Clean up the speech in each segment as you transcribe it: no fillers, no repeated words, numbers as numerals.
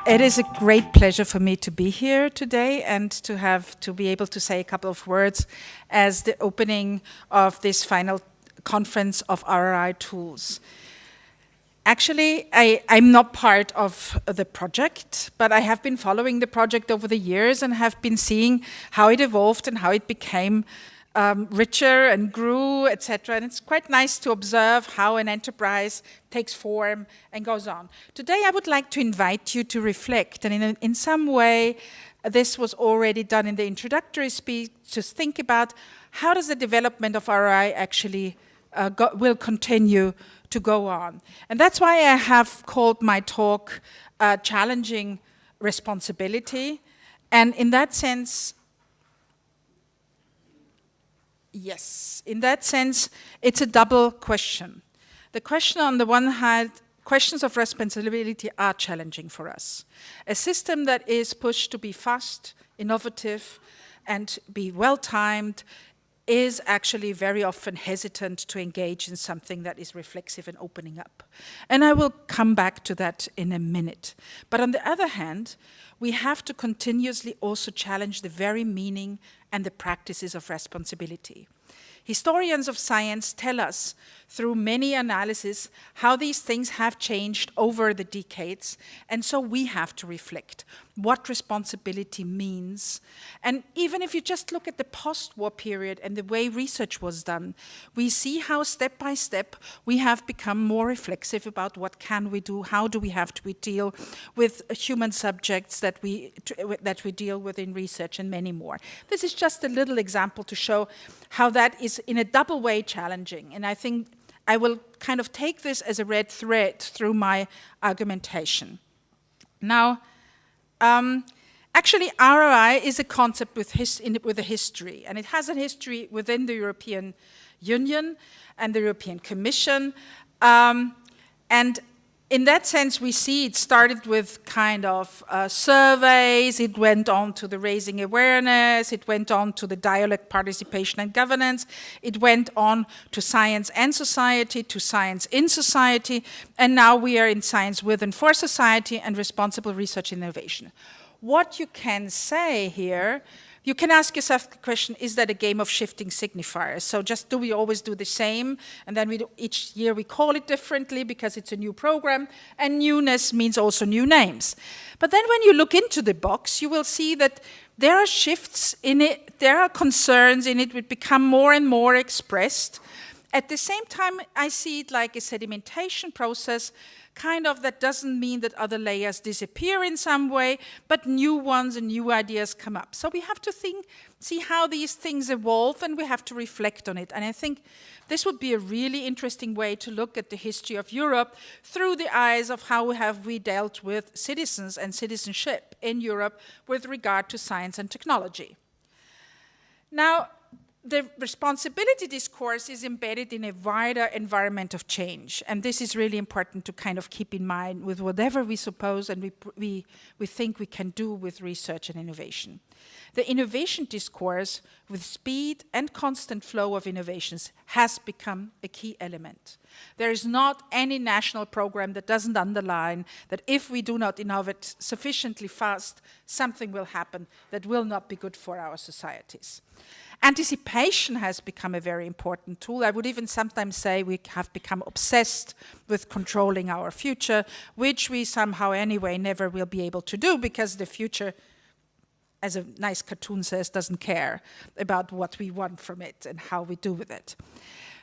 It is a great pleasure for me to be here today and to be able to say a couple of words as the opening of this final conference of RRI Tools. Actually, I'm not part of the project, but I have been following the project over the years and have been seeing how it evolved and how it became richer and grew, etc. And it's quite nice to observe how an enterprise takes form and goes on. Today, I would like to invite you to reflect, and in some way, this was already done in the introductory speech, to think about how does the development of RRI actually will continue to go on. And that's why I have called my talk Challenging Responsibility. And in that sense, yes, in that sense, it's a double question. The question on the one hand, questions of responsibility are challenging for us. A system that is pushed to be fast, innovative, and be well-timed is actually very often hesitant to engage in something that is reflexive and opening up. And I will come back to that in a minute. But on the other hand, we have to continuously also challenge the very meaning and the practices of responsibility. Historians of science tell us through many analyses how these things have changed over the decades, and so we have to reflect what responsibility means. And even if you just look at the post-war period and the way research was done, we see how step by step we have become more reflexive about what can we do, how do we have to deal with human subjects that we deal with in research, and many more. This is just a little example to show how that is in a double way challenging. And I think I will kind of take this as a red thread through my argumentation. Now, actually, RRI is a concept with a history, and it has a history within the European Union and the European Commission. And in that sense, we see it started with kind of surveys, it went on to the raising awareness, it went on to the dialogue, participation and governance, it went on to science and society, to science in society, and now we are in science with and for society and responsible research and innovation. What you can say here, you can ask yourself the question, is that a game of shifting signifiers? So just do we always do the same? And then each year we call it differently because it's a new program, and newness means also new names. But then when you look into the box, you will see that there are shifts in it, there are concerns in it which become more and more expressed. At the same time, I see it like a sedimentation process, kind of that doesn't mean that other layers disappear in some way, but new ones and new ideas come up. So we have to see how these things evolve, and we have to reflect on it. And I think this would be a really interesting way to look at the history of Europe through the eyes of how have we dealt with citizens and citizenship in Europe with regard to science and technology. Now, the responsibility discourse is embedded in a wider environment of change, and this is really important to kind of keep in mind with whatever we suppose and we think we can do with research and innovation. The innovation discourse, with speed and constant flow of innovations, has become a key element. There is not any national program that doesn't underline that if we do not innovate sufficiently fast, something will happen that will not be good for our societies. Anticipation has become a very important tool. I would even sometimes say we have become obsessed with controlling our future, which we somehow anyway never will be able to do, because the future, as a nice cartoon says, doesn't care about what we want from it and how we do with it.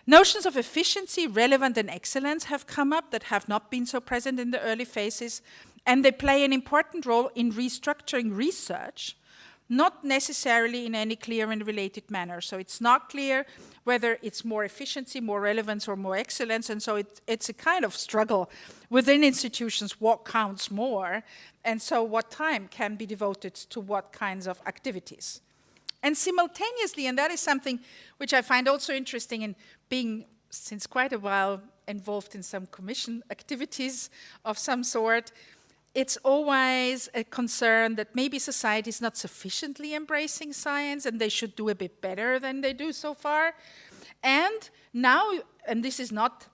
Notions of efficiency, relevance, and excellence have come up that have not been so present in the early phases, and they play an important role in restructuring research, not necessarily in any clear and related manner. So it's not clear whether it's more efficiency, more relevance, or more excellence, and so it's a kind of struggle within institutions, what counts more, and so what time can be devoted to what kinds of activities. And simultaneously, and that is something which I find also interesting in being, since quite a while, involved in some commission activities of some sort, it's always a concern that maybe society is not sufficiently embracing science and they should do a bit better than they do so far. And now, and this is not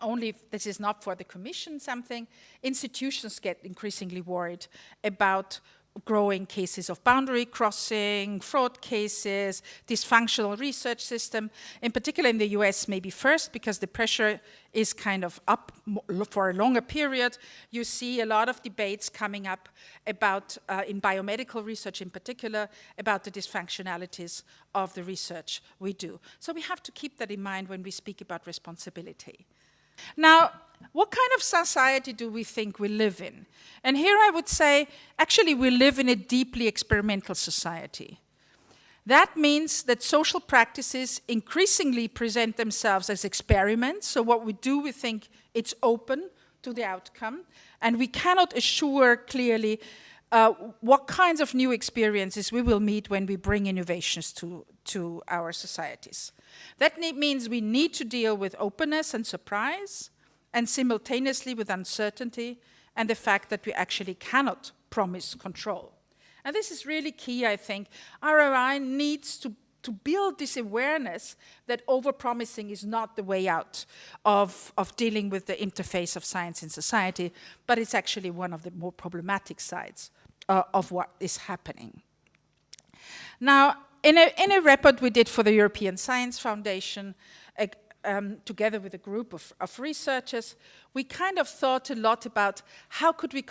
only, this is not for the Commission something, institutions get increasingly worried about growing cases of boundary crossing, fraud cases, dysfunctional research system, in particular in the US maybe first, because the pressure is kind of up for a longer period. You see a lot of debates coming up about, in biomedical research in particular, about the dysfunctionalities of the research we do. So we have to keep that in mind when we speak about responsibility. Now, what kind of society do we think we live in? And here I would say, actually, we live in a deeply experimental society. That means that social practices increasingly present themselves as experiments. So what we do, we think it's open to the outcome. And we cannot assure clearly what kinds of new experiences we will meet when we bring innovations to our societies. That means we need to deal with openness and surprise, and simultaneously with uncertainty and the fact that we actually cannot promise control. And this is really key, I think. RRI needs to build this awareness that overpromising is not the way out of dealing with the interface of science and society, but it's actually one of the more problematic sides of what is happening. Now, in a report we did for the European Science Foundation, together with a group of researchers, we kind of thought a lot about how could we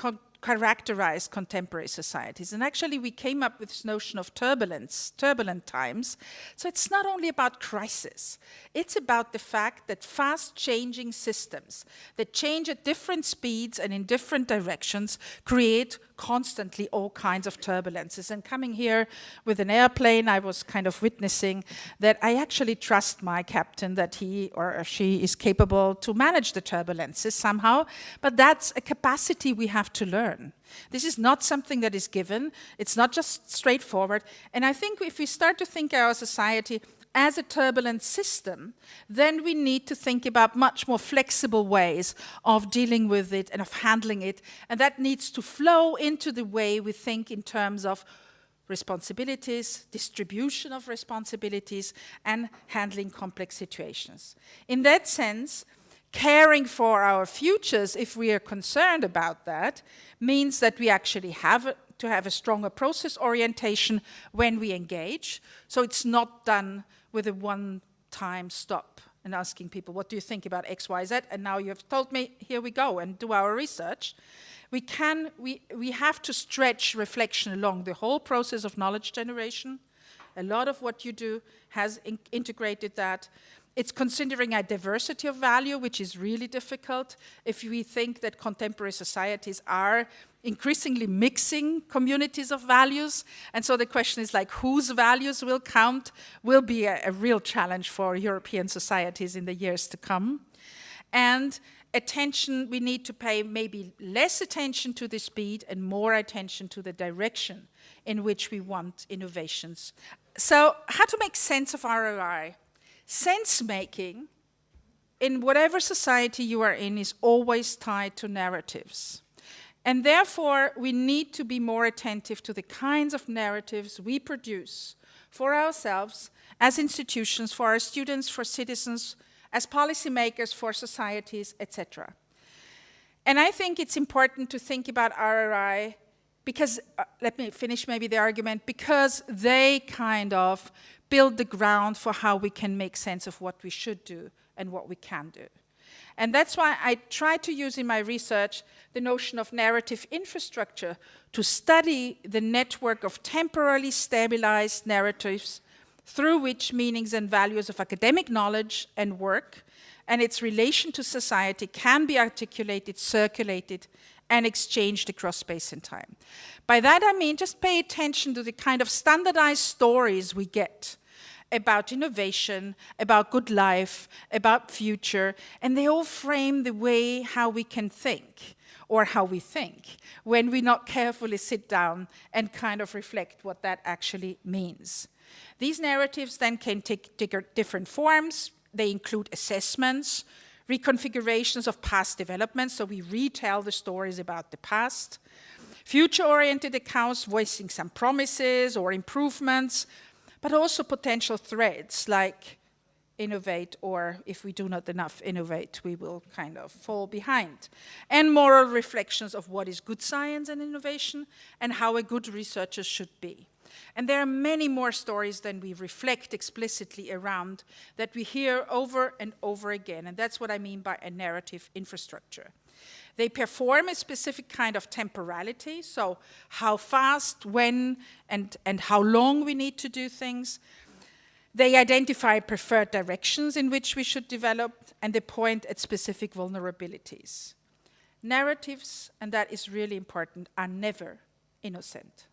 characterize contemporary societies. And actually we came up with this notion of turbulent times. So it's not only about crisis, it's about the fact that fast-changing systems that change at different speeds and in different directions create constantly all kinds of turbulences. And coming here with an airplane, I was kind of witnessing that I actually trust my captain that he or she is capable to manage the turbulences somehow, but that's a capacity we have to learn. This is not something that is given. It's not just straightforward. And I think if we start to think our society as a turbulent system, then we need to think about much more flexible ways of dealing with it and of handling it. And that needs to flow into the way we think in terms of responsibilities, distribution of responsibilities, and handling complex situations. In that sense, caring for our futures, if we are concerned about that, means that we actually have to have a stronger process orientation when we engage. So it's not done with a one-time stop and asking people, what do you think about X, Y, Z? And now you have told me, here we go and do our research. We have to stretch reflection along the whole process of knowledge generation. A lot of what you do has integrated that. It's considering a diversity of value, which is really difficult if we think that contemporary societies are increasingly mixing communities of values. And so the question is like, whose values will count will be a real challenge for European societies in the years to come. And attention, we need to pay maybe less attention to the speed and more attention to the direction in which we want innovations. So how to make sense of RRI? Sense-making in whatever society you are in is always tied to narratives. And therefore, we need to be more attentive to the kinds of narratives we produce for ourselves, as institutions, for our students, for citizens, as policymakers, for societies, etc. And I think it's important to think about RRI because, let me finish maybe the argument, because they kind of build the ground for how we can make sense of what we should do and what we can do. And that's why I try to use in my research the notion of narrative infrastructure to study the network of temporally stabilized narratives through which meanings and values of academic knowledge and work and its relation to society can be articulated, circulated, and exchanged across space and time. By that I mean just pay attention to the kind of standardized stories we get about innovation, about good life, about future, and they all frame the way how we can think, or how we think, when we not carefully sit down and kind of reflect what that actually means. These narratives then can take different forms. They include assessments, reconfigurations of past developments, so we retell the stories about the past, future-oriented accounts voicing some promises or improvements, but also potential threats like innovate, or if we do not enough innovate, we will kind of fall behind. And moral reflections of what is good science and innovation and how a good researcher should be. And there are many more stories than we reflect explicitly around that we hear over and over again, and that's what I mean by a narrative infrastructure. They perform a specific kind of temporality, so how fast, when, and how long we need to do things. They identify preferred directions in which we should develop, and they point at specific vulnerabilities. Narratives, and that is really important, are never innocent.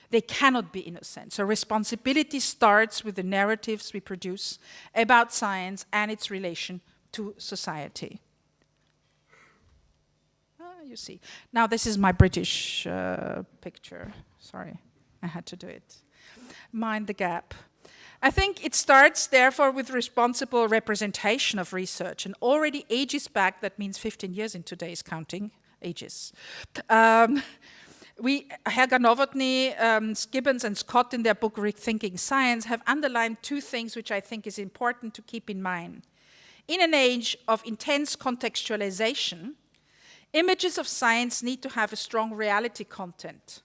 They cannot be innocent. So responsibility starts with the narratives we produce about science and its relation to society. You see. Now this is my British picture. Sorry, I had to do it. Mind the gap. I think it starts, therefore, with responsible representation of research. And already ages back, that means 15 years in today's counting, ages. Helga Novotny, Gibbons and Scott in their book Rethinking Science have underlined two things which I think is important to keep in mind. In an age of intense contextualization, images of science need to have a strong reality content.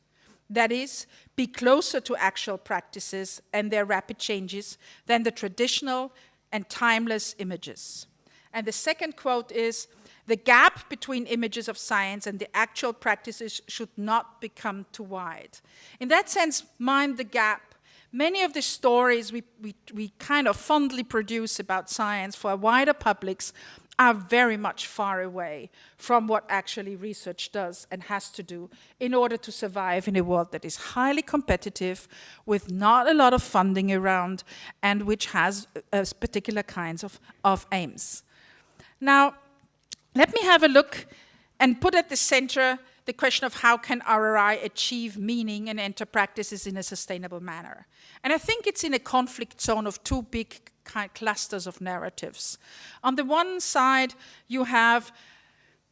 That is, be closer to actual practices and their rapid changes than the traditional and timeless images. And the second quote is, the gap between images of science and the actual practices should not become too wide. In that sense, mind the gap. Many of the stories we kind of fondly produce about science for wider publics are very much far away from what actually research does and has to do in order to survive in a world that is highly competitive, with not a lot of funding around, and which has particular kinds of aims. Now, let me have a look and put at the center the question of how can RRI achieve meaning and enter practices in a sustainable manner. And I think it's in a conflict zone of two big clusters of narratives. On the one side, you have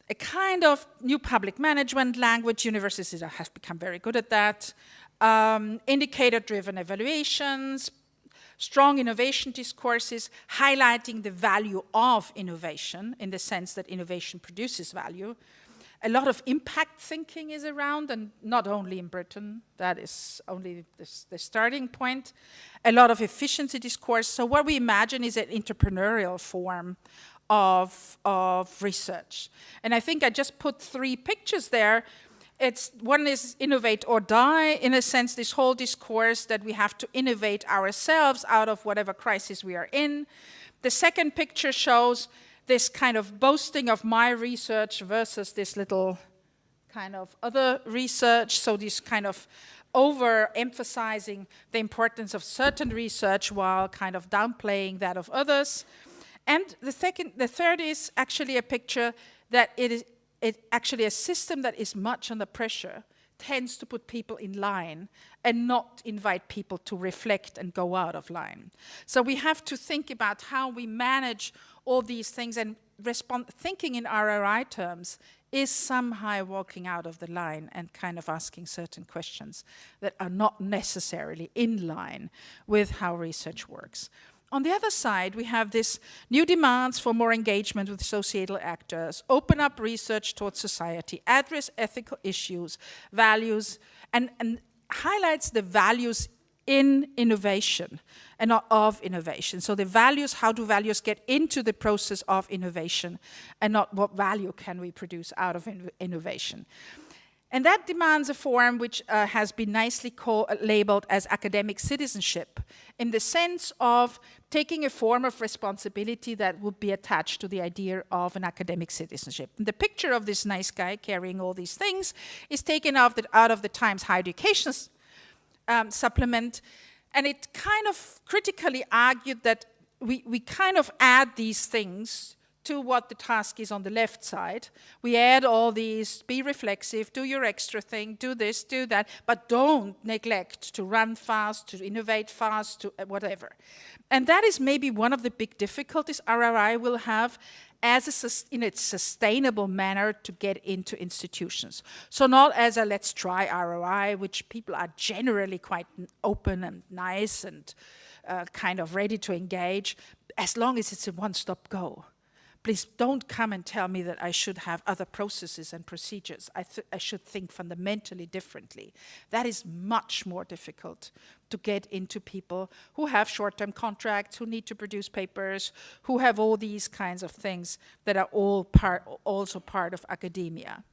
a kind of new public management language. Universities have become very good at that. Indicator-driven evaluations, strong innovation discourses, highlighting the value of innovation in the sense that innovation produces value. A lot of impact thinking is around, and not only in Britain, that is only the starting point. A lot of efficiency discourse. So what we imagine is an entrepreneurial form of research. And I think I just put three pictures there. One is innovate or die, in a sense, this whole discourse that we have to innovate ourselves out of whatever crisis we are in. The second picture shows this kind of boasting of my research versus this little kind of other research, so this kind of overemphasizing the importance of certain research while kind of downplaying that of others. And the third is actually a picture that it actually a system that is much under pressure tends to put people in line and not invite people to reflect and go out of line. So we have to think about how we manage all these things, and thinking in RRI terms is somehow walking out of the line and kind of asking certain questions that are not necessarily in line with how research works. On the other side, we have this new demands for more engagement with societal actors, open up research towards society, address ethical issues, values, and highlights the values in innovation and not of innovation. So the values, how do values get into the process of innovation, and not what value can we produce out of innovation. And that demands a form which has been nicely labeled as academic citizenship, in the sense of taking a form of responsibility that would be attached to the idea of an academic citizenship. And the picture of this nice guy carrying all these things is taken out of the Times Higher Education supplement, and it kind of critically argued that we kind of add these things to what the task is on the left side. We add all these, be reflexive, do your extra thing, do this, do that, but don't neglect to run fast, to innovate fast, to whatever. And that is maybe one of the big difficulties RRI will have in its sustainable manner to get into institutions. So not as a let's try RRI, which people are generally quite open and nice and kind of ready to engage, as long as it's a one-stop go. Please don't come and tell me that I should have other processes and procedures. I should think fundamentally differently. That is much more difficult to get into people who have short-term contracts, who need to produce papers, who have all these kinds of things that are also part of academia.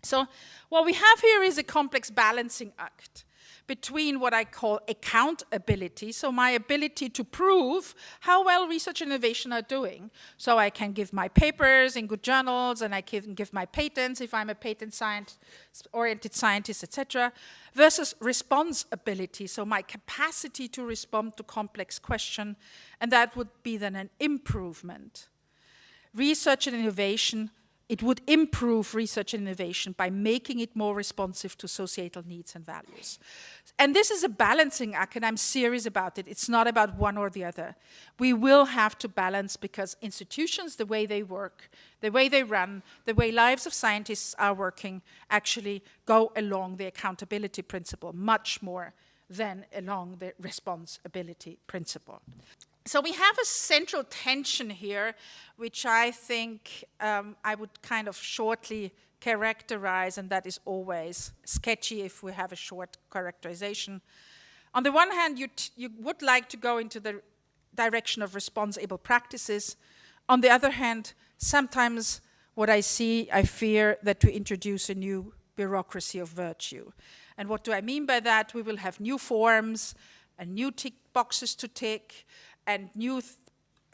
So what we have here is a complex balancing act between what I call accountability, so my ability to prove how well research and innovation are doing. So I can give my papers in good journals, and I can give my patents if I'm a patent-oriented scientist, etc., versus responsibility, so my capacity to respond to complex questions, and that would be then an improvement. Research and innovation, it would improve research and innovation by making it more responsive to societal needs and values. And this is a balancing act, and I'm serious about it. It's not about one or the other. We will have to balance because institutions, the way they work, the way they run, the way lives of scientists are working, actually go along the accountability principle much more than along the responsibility principle. So we have a central tension here, which I think I would kind of shortly characterize, and that is always sketchy if we have a short characterization. On the one hand, you would like to go into the direction of responsible practices. On the other hand, sometimes what I fear that we introduce a new bureaucracy of virtue. And what do I mean by that? We will have new forms and new tick boxes to tick, and new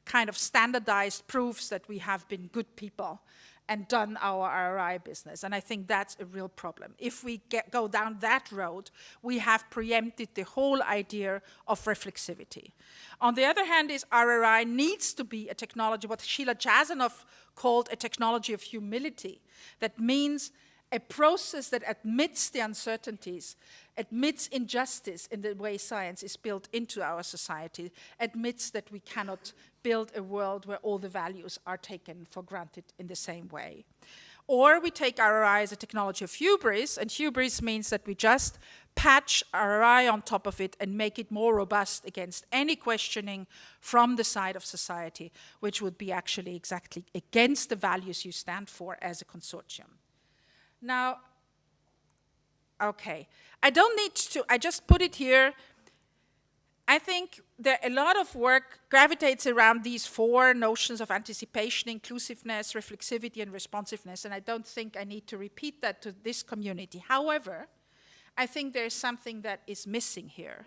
kind of standardized proofs that we have been good people and done our RRI business. And I think that's a real problem. If we go down that road, we have preempted the whole idea of reflexivity. On the other hand, RRI needs to be a technology, what Sheila Jasanoff called a technology of humility. That means a process that admits the uncertainties, admits injustice in the way science is built into our society, admits that we cannot build a world where all the values are taken for granted in the same way. Or we take RRI as a technology of hubris, and hubris means that we just patch RRI on top of it and make it more robust against any questioning from the side of society, which would be actually exactly against the values you stand for as a consortium. Now, okay, I don't need to, I just put it here. I think that a lot of work gravitates around these four notions of anticipation, inclusiveness, reflexivity, and responsiveness, and I don't think I need to repeat that to this community. However, I think there's something that is missing here.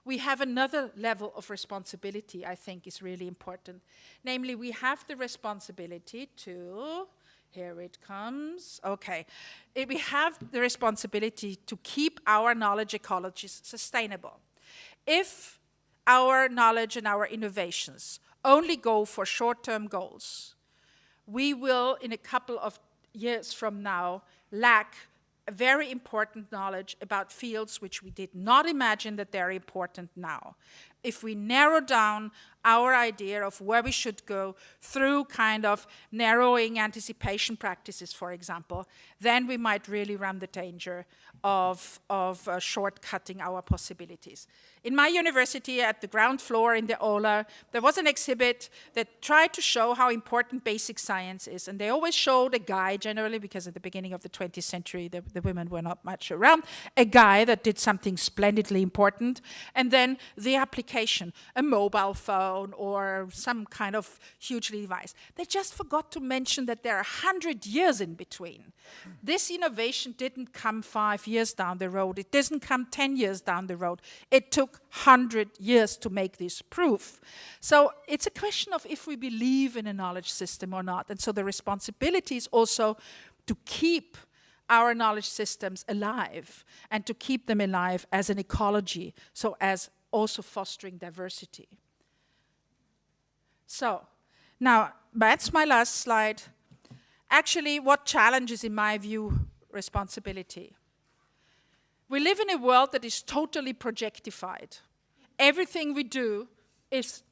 We have another level of responsibility I think is really important. Namely, we have the responsibility to, here it comes, okay. We have the responsibility to keep our knowledge ecologies sustainable. If our knowledge and our innovations only go for short-term goals, we will, in a couple of years from now, lack a very important knowledge about fields which we did not imagine that they're important now. If we narrow down our idea of where we should go through kind of narrowing anticipation practices, for example, then we might really run the danger of shortcutting our possibilities. In my university, at the ground floor in the Aula, there was an exhibit that tried to show how important basic science is. And they always showed a guy, generally, because at the beginning of the 20th century, the women were not much around, a guy that did something splendidly important, and then the application, a mobile phone or some kind of huge device. They just forgot to mention that there are 100 years in between. This innovation didn't come 5 years down the road. It doesn't come 10 years down the road. It took 100 years to make this proof. So it's a question of if we believe in a knowledge system or not. And so the responsibility is also to keep our knowledge systems alive and to keep them alive as an ecology, so as also fostering diversity. So Now, that's my last slide. Actually, what challenges, in my view, responsibility? We live in a world that is totally projectified. Everything we do is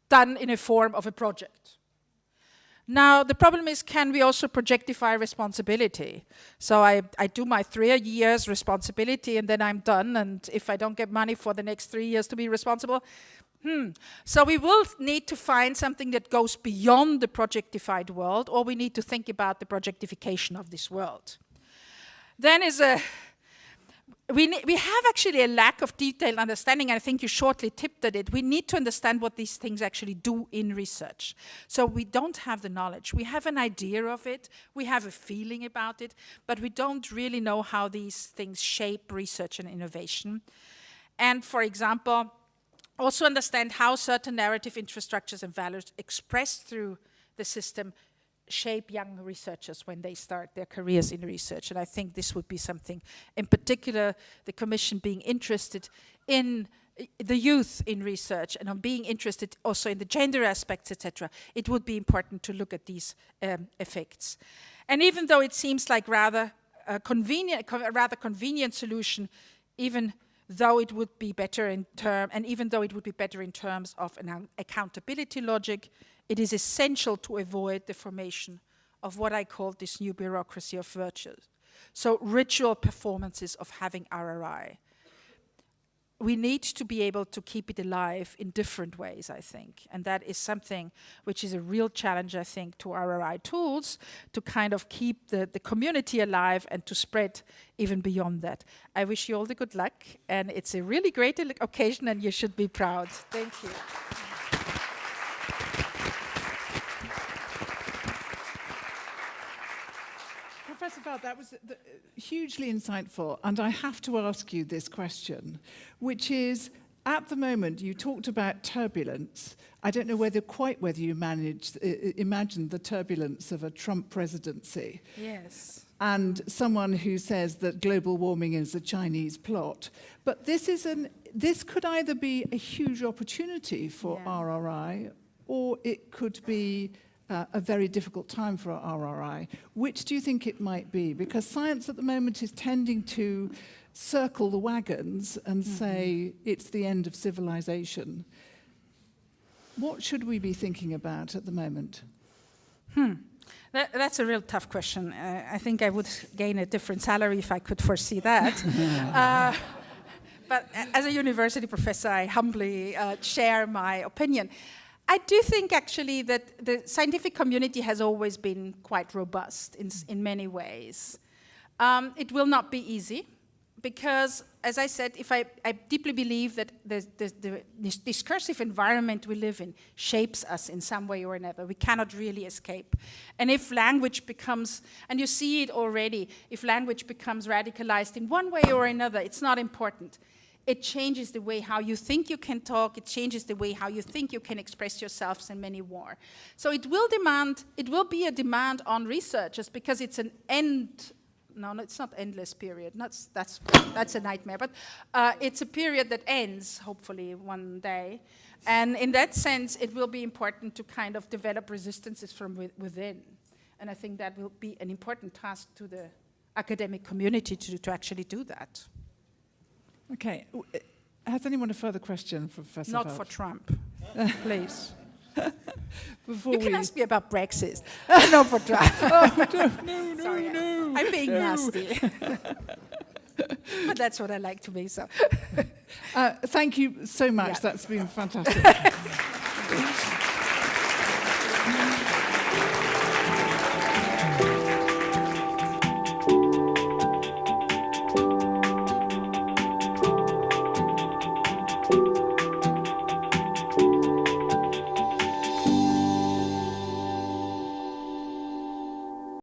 done in a form of a project. Now, the problem is, can we also projectify responsibility? So I do my 3 years responsibility, and then I'm done, and if I don't get money for the next 3 years to be responsible, So we will need to find something that goes beyond the projectified world, or we need to think about the projectification of this world. Then we have actually a lack of detailed understanding, and I think you shortly tipped at it. We need to understand what these things actually do in research. So we don't have the knowledge. We have an idea of it, we have a feeling about it, but we don't really know how these things shape research and innovation. And for example, also understand how certain narrative infrastructures and values expressed through the system shape young researchers when they start their careers in research. And I think this would be something, in particular, the Commission being interested in the youth in research and on being interested also in the gender aspects, etc. It would be important to look at these effects. And even though it seems like rather a convenient solution, even though it would be better in terms of an accountability logic, it is essential to avoid the formation of what I call this new bureaucracy of virtues. So ritual performances of having RRI. We need to be able to keep it alive in different ways, I think. And that is something which is a real challenge, I think, to RRI Tools, to kind of keep the community alive and to spread even beyond that. I wish you all the good luck, and it's a really great occasion, and you should be proud. Thank you. Professor Felt, that was hugely insightful, and I have to ask you this question, which is, at the moment, you talked about turbulence. I don't know whether you imagined the turbulence of a Trump presidency. Yes. And someone who says that global warming is a Chinese plot. But this could either be a huge opportunity for RRI, or it could be a very difficult time for RRI. Which do you think it might be? Because science at the moment is tending to circle the wagons and say it's the end of civilization. What should we be thinking about at the moment? That's a real tough question. I think I would gain a different salary if I could foresee that. But as a university professor, I humbly share my opinion. I do think, actually, that the scientific community has always been quite robust in many ways. It will not be easy, because, as I said, I deeply believe that this discursive environment we live in shapes us in some way or another. We cannot really escape. And if language becomes, and you see it already, if language becomes radicalized in one way or another, it's not important. It changes the way how you think you can talk, it changes the way how you think you can express yourselves, and many more. So it will be a demand on researchers, because it's an it's not endless period, that's a nightmare, but it's a period that ends, hopefully, one day. And in that sense, it will be important to kind of develop resistances from within. And I think that will be an important task to the academic community to actually do that. Okay. Has anyone a further question for Professor Not Felt? for Trump, please. Before you can ask me about Brexit. Not for Trump. No. I'm being nasty. But that's what I like to be, so. Thank you so much. Yeah. That's been fantastic.